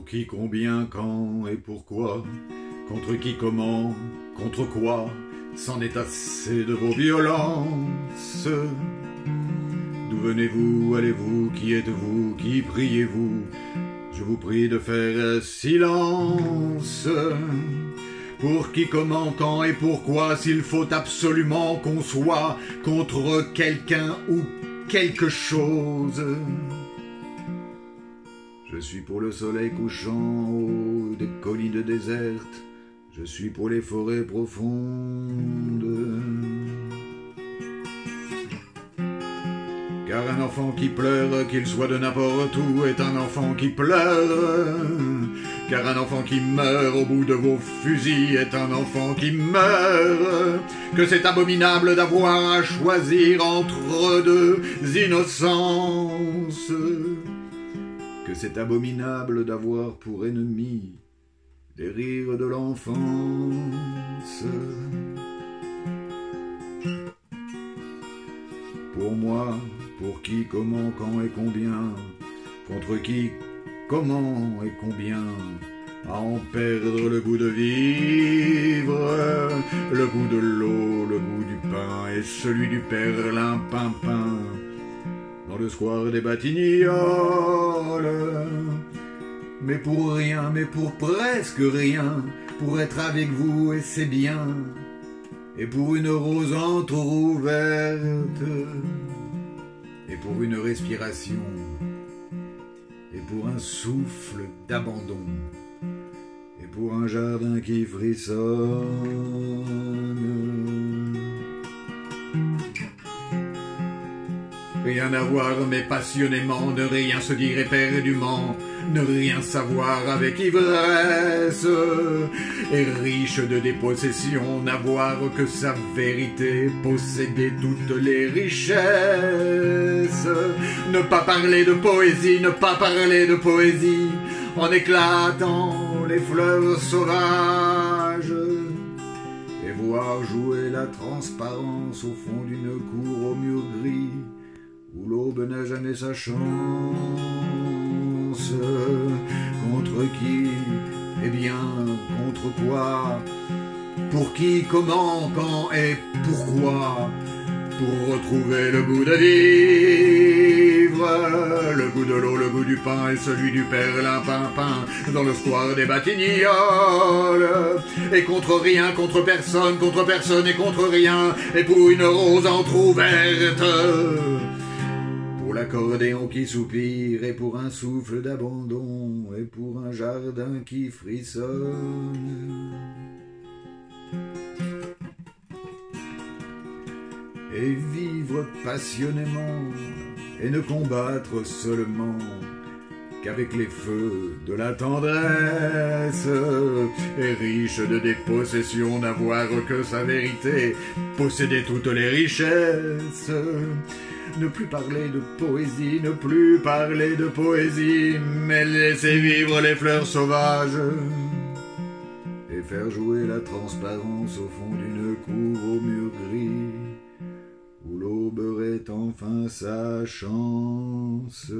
Pour qui, combien, quand et pourquoi? Contre qui, comment, contre quoi? C'en est assez de vos violences. D'où venez-vous, allez-vous, qui êtes-vous, qui priez-vous? Je vous prie de faire silence. Pour qui, comment, quand et pourquoi? S'il faut absolument qu'on soit contre quelqu'un ou quelque chose. Je suis pour le soleil couchant en haut des collines désertes. Je suis pour les forêts profondes. Car un enfant qui pleure, qu'il soit de n'importe où, est un enfant qui pleure. Car un enfant qui meurt au bout de vos fusils est un enfant qui meurt. Que c'est abominable d'avoir à choisir entre deux innocences. Que c'est abominable d'avoir pour ennemi les rires de l'enfance. Pour moi, pour qui, comment, quand et combien? Contre qui, comment et combien? À en perdre le goût de vivre, le goût de l'eau, le goût du pain et celui du perlimpinpin. Dans le square des Batignolles, mais pour rien, mais pour presque rien, pour être avec vous et c'est bien, et pour une rose entrouverte, et pour une respiration, et pour un souffle d'abandon, et pour un jardin qui frissonne. Rien à voir mais passionnément, ne rien se dire éperdument, ne rien savoir avec ivresse, et riche de dépossession, n'avoir que sa vérité, posséder toutes les richesses, ne pas parler de poésie, ne pas parler de poésie, en éclatant les fleurs sauvages, et voir jouer la transparence au fond d'une cour au mur gris, où l'aube n'a jamais sa chance. Contre qui? Eh bien, contre quoi? Pour qui, comment, quand et pourquoi? Pour retrouver le goût de vivre, le goût de l'eau, le goût du pain et celui du perlimpinpin dans le square des Batignolles. Et contre rien, contre personne et contre rien, et pour une rose entrouverte, pour l'accordéon qui soupire, et pour un souffle d'abandon, et pour un jardin qui frissonne. Et vivre passionnément, et ne combattre seulement qu'avec les feux de la tendresse, et riche de dépossession, n'avoir que sa vérité, posséder toutes les richesses. Ne plus parler de poésie, ne plus parler de poésie, mais laisser vivre les fleurs sauvages, et faire jouer la transparence au fond d'une cour au mur gris, où l'aube aurait enfin sa chance.